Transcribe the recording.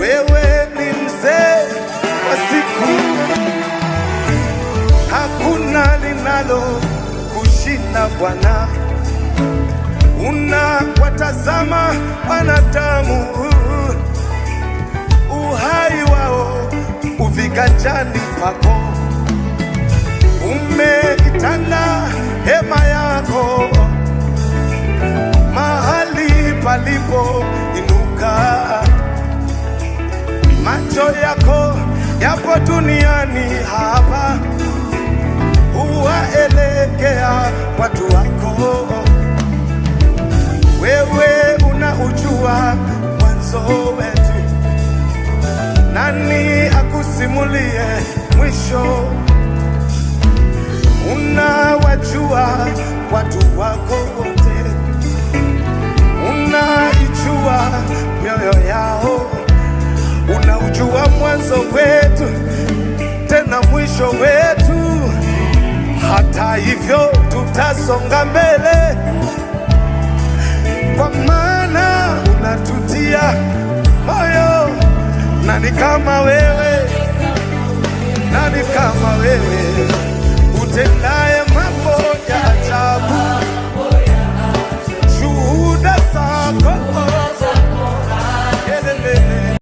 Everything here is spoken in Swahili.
wewe ni mzee wa siku, hakuna linalo kushinda Bwana. Unawatazama wanadamu, uhai wao uviganjani pako. Umeitanda hema yako mahali palipo inuka. Macho yako yapo duniani hapa, huwaelekea watu wako. Wewe unaujua mwanzo wetu, nani akusimulie mwisho? Unawajua watu wako wote, unaijua mioyo yao. Unaujua mwanzo wetu tena mwisho wetu. Hata hivyo tutasonga mbele, kwa maana unatutia moyo. Nani kama wewe? Nani kama wewe?